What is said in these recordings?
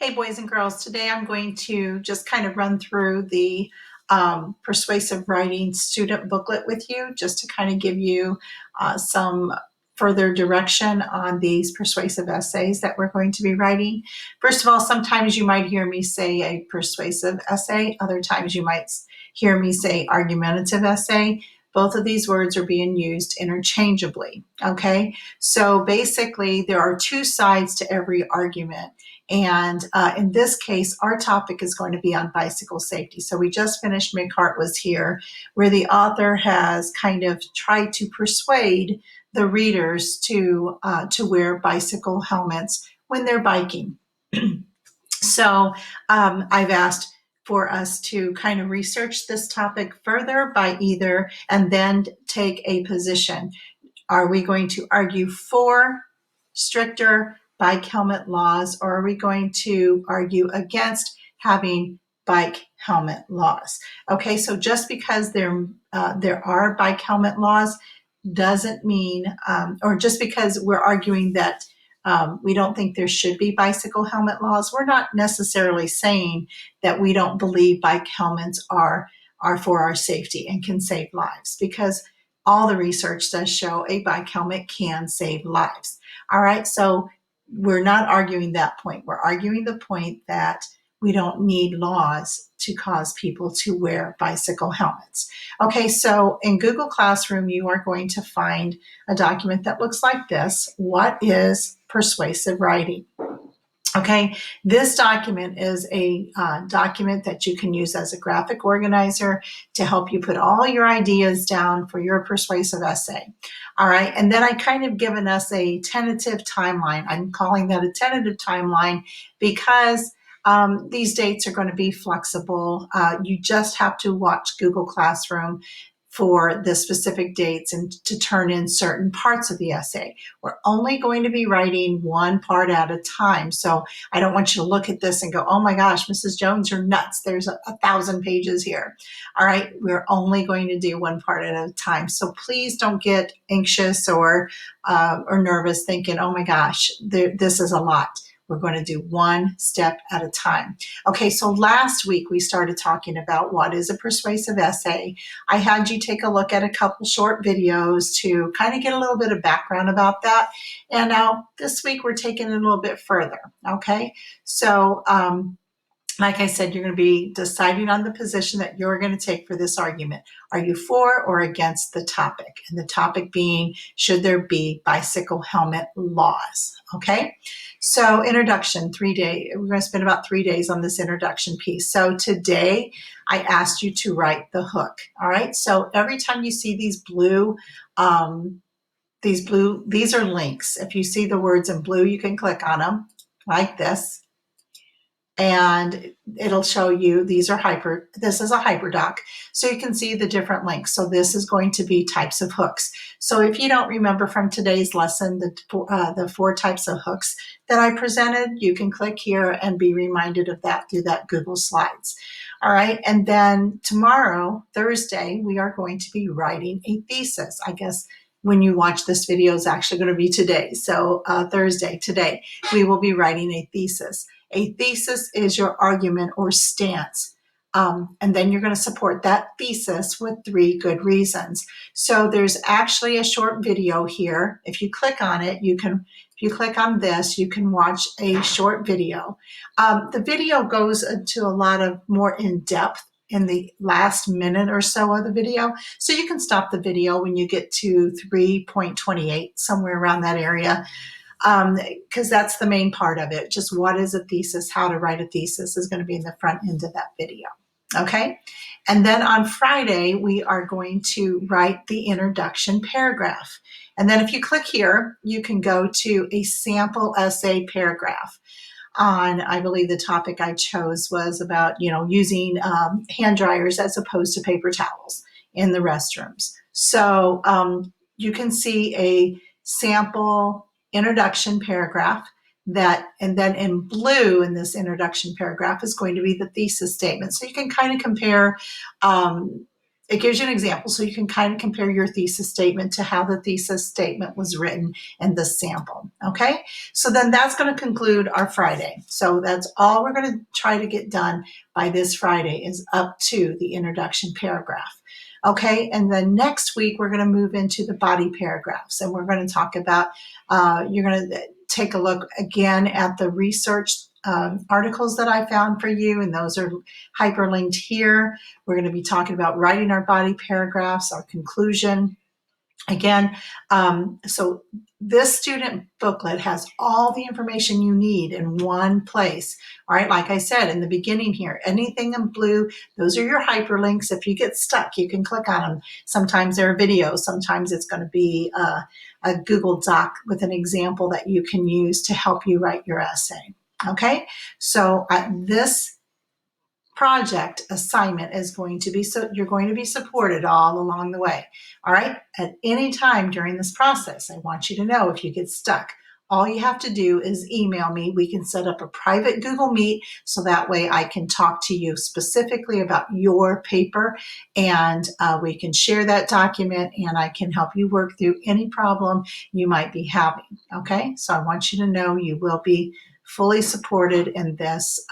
Hey boys and girls, today I'm going to just kind of run through the persuasive writing student booklet with you, just to kind of give you some further direction on these persuasive essays that we're going to be writing. First of all, sometimes you might hear me say a persuasive essay. Other times you might hear me say argumentative essay. Both of these words are being used interchangeably, okay? So basically, there are two sides to every argument. And in this case, our topic is going to be on bicycle safety. So we just finished Mick Hart Was Here, where the author has kind of tried to persuade the readers to wear bicycle helmets when they're biking. So I've asked for us to kind of research this topic further by either and then take a position. Are we going to argue for stricter bike helmet laws, or are we going to argue against having bike helmet laws? Okay, so just because there are bike helmet laws doesn't mean, or just because we're arguing that we don't think there should be bicycle helmet laws, we're not necessarily saying that we don't believe bike helmets are for our safety and can save lives, because all the research does show a bike helmet can save lives. All right, so we're not arguing that point. We're arguing the point that we don't need laws to cause people to wear bicycle helmets. Okay, so in Google Classroom, you are going to find a document that looks like this. What is persuasive writing? Okay, this document is a document that you can use as a graphic organizer to help you put all your ideas down for your persuasive essay. All right, and then I kind of given us a tentative timeline. I'm calling that a tentative timeline because these dates are going to be flexible. You just have to watch Google Classroom for the specific dates and to turn in certain parts of the essay. We're only going to be writing one part at a time. So I don't want you to look at this and go, oh my gosh, Mrs. Jones, you're nuts. There's 1,000 pages here. All right, we're only going to do one part at a time. So please don't get anxious or nervous thinking, oh my gosh, this is a lot. We're going to do one step at a time. Okay, so last week we started talking about what is a persuasive essay. I had you take a look at a couple short videos to kind of get a little bit of background about that. And now this week we're taking it a little bit further, okay? So like I said, you're going to be deciding on the position that you're going to take for this argument. Are you for or against the topic? And the topic being, should there be bicycle helmet laws? Okay, so introduction, 3 days. We're going to spend about 3 days on this introduction piece. So today I asked you to write the hook. All right, so every time you see these blue, these are links. If you see the words in blue, you can click on them like this. And it'll show you this is a hyperdoc, so you can see the different links. So this is going to be types of hooks. So if you don't remember from today's lesson the 4 types of hooks that I presented, you can click here and be reminded of that through that Google Slides. All right, and then tomorrow, Thursday, we are going to be writing a thesis. I guess when you watch this video is actually going to be today. So Thursday, today, we will be writing a thesis. A thesis is your argument or stance. And then you're going to support that thesis with 3 good reasons. So there's actually a short video here. If you click on it, if you click on this, you can watch a short video. The video goes into a lot of more in-depth in the last minute or so of the video. So you can stop the video when you get to 3.28, somewhere around that area. Because that's the main part of it. Just what is a thesis, how to write a thesis is going to be in the front end of that video. Okay, and then on Friday, we are going to write the introduction paragraph. And then if you click here, you can go to a sample essay paragraph on, I believe the topic I chose was about, using hand dryers as opposed to paper towels in the restrooms. So you can see a sample introduction paragraph and then in blue in this introduction paragraph is going to be the thesis statement. So you can kind of compare it gives you an example so you can kind of compare your thesis statement to how the thesis statement was written in the sample. Okay, so then that's going to conclude our Friday. So that's all we're going to try to get done by this Friday is up to the introduction paragraph. Okay, and then next week we're going to move into the body paragraphs, and we're going to talk about, you're going to take a look again at the research articles that I found for you, and those are hyperlinked here. We're going to be talking about writing our body paragraphs, our conclusion. Again, so this student booklet has all the information you need in one place. All right, like I said in the beginning here, anything in blue, those are your hyperlinks. If you get stuck, you can click on them. Sometimes they're videos, sometimes it's going to be a Google Doc with an example that you can use to help you write your essay. Okay, so this project assignment is going to be, so you're going to be supported all along the way. All right, at any time during this process, I want you to know if you get stuck, all you have to do is email me. We can set up a private Google Meet so that way I can talk to you specifically about your paper, and we can share that document and I can help you work through any problem you might be having. Okay, so I want you to know you will be fully supported in this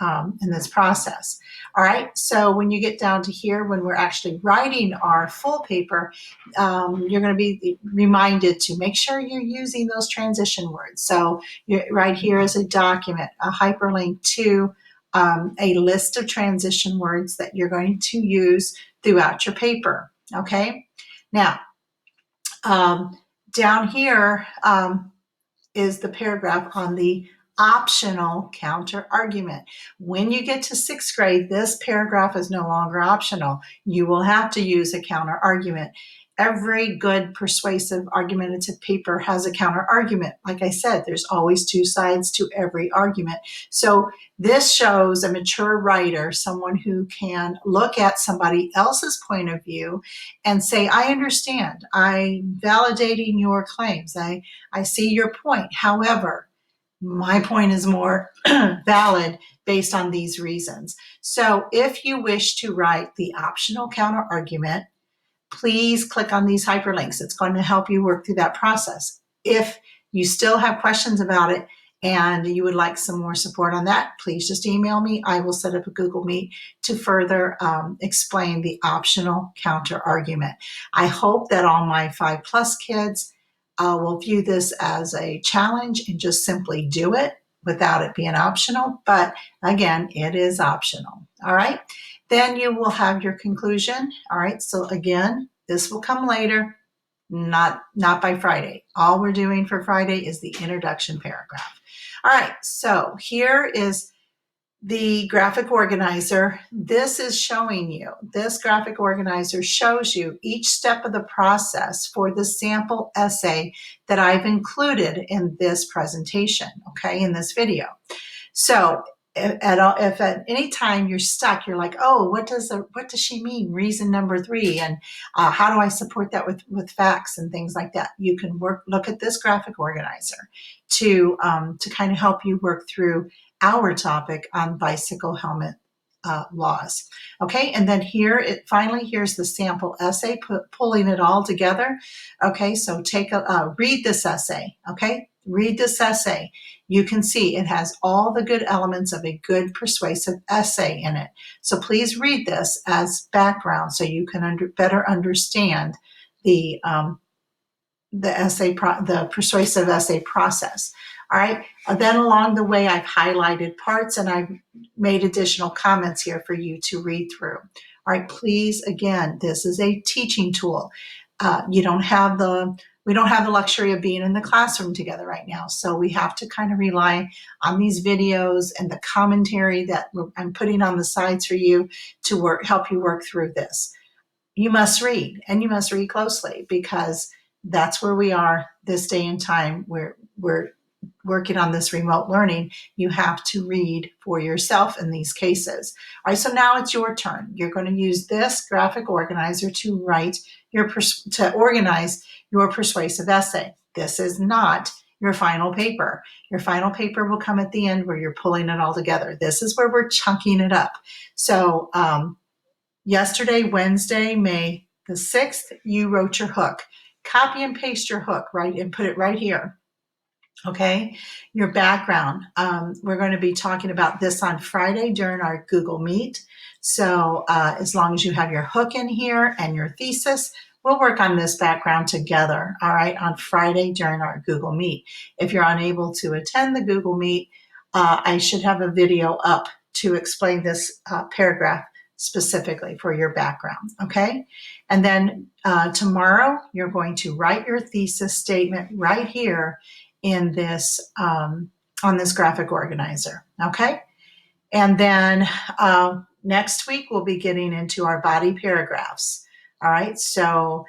process. All right, so when you get down to here, when we're actually writing our full paper, you're going to be reminded to make sure you're using those transition words. So right here is a document, a hyperlink to a list of transition words that you're going to use throughout your paper. Okay, now down here is the paragraph on the optional counter argument. When you get to 6th grade, this paragraph is no longer optional. You will have to use a counter argument. Every good persuasive argumentative paper has a counter argument. Like I said, there's always two sides to every argument. So this shows a mature writer, someone who can look at somebody else's point of view and say, I understand, I'm validating your claims. I see your point. However, my point is more valid based on these reasons. So if you wish to write the optional counter argument, please click on these hyperlinks. It's going to help you work through that process. If you still have questions about it and you would like some more support on that, please just email me. I will set up a Google Meet to further explain the optional counter argument. I hope that all my 5+ kids will view this as a challenge and just simply do it without it being optional. But again, it is optional. All right. Then you will have your conclusion. All right. So again, this will come later, not by Friday. All we're doing for Friday is the introduction paragraph. All right. So here is the graphic organizer. This is showing you, this graphic organizer shows you each step of the process for the sample essay that I've included in this presentation, okay, in this video. So if at any time you're stuck, you're like, oh, what does she mean? Reason number 3, and how do I support that with facts and things like that? You can look at this graphic organizer to kind of help you work through our topic on bicycle helmet laws. Okay, and then here's the sample essay, pulling it all together. Okay, so read this essay. Okay, read this essay. You can see it has all the good elements of a good persuasive essay in it. So please read this as background so you can better understand the persuasive essay process. All right. Then along the way, I've highlighted parts and I've made additional comments here for you to read through. All right. Please, again, this is a teaching tool. We don't have the luxury of being in the classroom together right now. So we have to kind of rely on these videos and the commentary that I'm putting on the sides for you to help you work through this. You must read, and you must read closely, because that's where we are this day and time. We're working on this remote learning. You have to read for yourself in these cases. All right, so now it's your turn. You're going to use this graphic organizer to organize your persuasive essay. This is not your final paper. Your final paper will come at the end where you're pulling it all together. This is where we're chunking it up. So yesterday, Wednesday, May The 6th, you wrote your hook. Copy and paste your hook, right, and put it right here. Okay, your background. We're going to be talking about this on Friday during our Google Meet. So as long as you have your hook in here and your thesis, we'll work on this background together, all right, on Friday during our Google Meet. If you're unable to attend the Google Meet, I should have a video up to explain this paragraph specifically for your background, okay? And then tomorrow, you're going to write your thesis statement right here in this on this graphic organizer, okay? And then next week we'll be getting into our body paragraphs. All right, so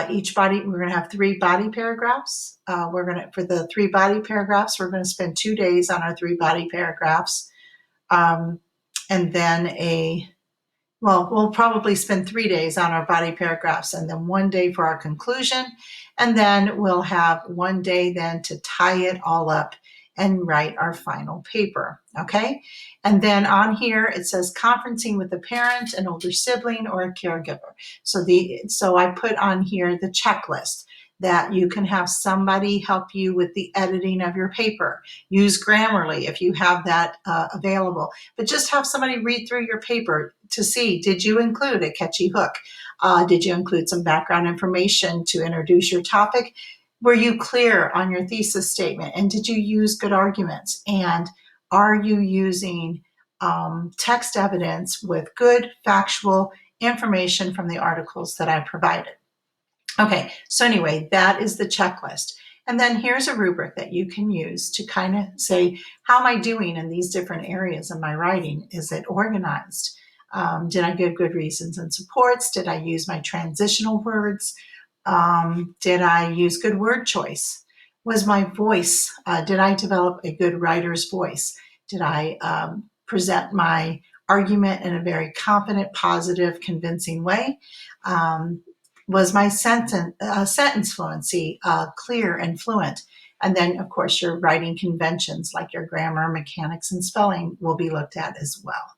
each body, we're going to have 3 body paragraphs. For the 3 body paragraphs, we're going to spend 2 days on our 3 body paragraphs, and then we'll probably spend 3 days on our body paragraphs and then 1 day for our conclusion. And then we'll have 1 day then to tie it all up and write our final paper, okay? And then on here, it says conferencing with a parent, an older sibling, or a caregiver. So I put on here the checklist that you can have somebody help you with the editing of your paper. Use Grammarly if you have that available. But just have somebody read through your paper to see, did you include a catchy hook? Did you include some background information to introduce your topic? Were you clear on your thesis statement? And did you use good arguments? And are you using text evidence with good factual information from the articles that I provided? Okay, so anyway, that is the checklist. And then here's a rubric that you can use to kind of say, how am I doing in these different areas of my writing? Is it organized? Did I give good reasons and supports? Did I use my transitional words? Did I use good word choice? Was my voice, did I develop a good writer's voice? Did I present my argument in a very confident, positive, convincing way? Was my sentence fluency clear and fluent? And then, of course, your writing conventions like your grammar, mechanics, and spelling will be looked at as well.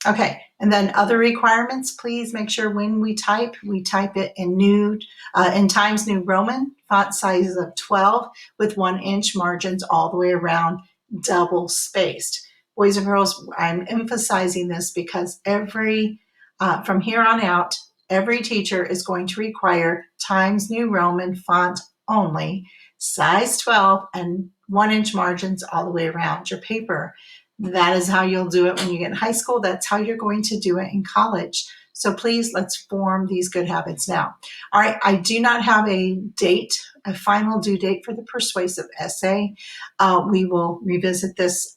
Okay, and then other requirements, please make sure when we type it in Times New Roman, font sizes of 12 with 1-inch margins all the way around, double spaced. Boys and girls, I'm emphasizing this because from here on out, every teacher is going to require Times New Roman font only, size 12 and 1-inch margins all the way around your paper. That is how you'll do it when you get in high school. That's how you're going to do it in college. So please, let's form these good habits now. All right, I do not have a final due date for the persuasive essay. We will revisit this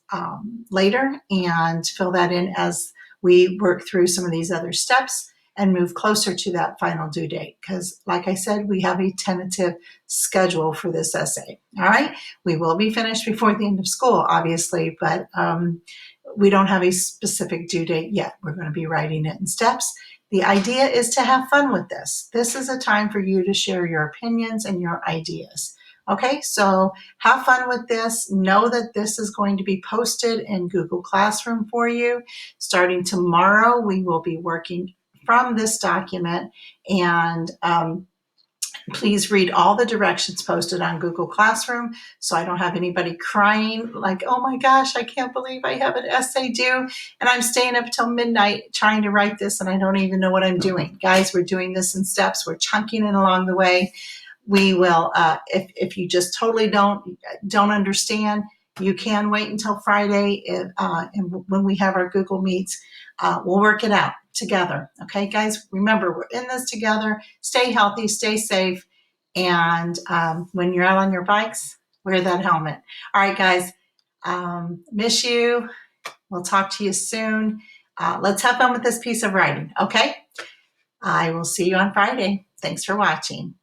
later and fill that in as we work through some of these other steps and move closer to that final due date. Because like I said, we have a tentative schedule for this essay. All right, we will be finished before the end of school, obviously, but we don't have a specific due date yet. We're going to be writing it in steps. The idea is to have fun with this. This is a time for you to share your opinions and your ideas. Okay, so have fun with this. Know that this is going to be posted in Google Classroom for you. Starting tomorrow, we will be working from this document, and please read all the directions posted on Google Classroom so I don't have anybody crying like, oh my gosh, I can't believe I have an essay due and I'm staying up till midnight trying to write this and I don't even know what I'm doing. Guys, we're doing this in steps. We're chunking it along the way. We will, if you just totally don't understand, you can wait until Friday, and when we have our Google Meets, we'll work it out together. Okay, guys, remember, we're in this together. Stay healthy, stay safe, and when you're out on your bikes, wear that helmet. All right, guys, miss you. We'll talk to you soon. Let's have fun with this piece of writing, okay? I will see you on Friday. Thanks for watching.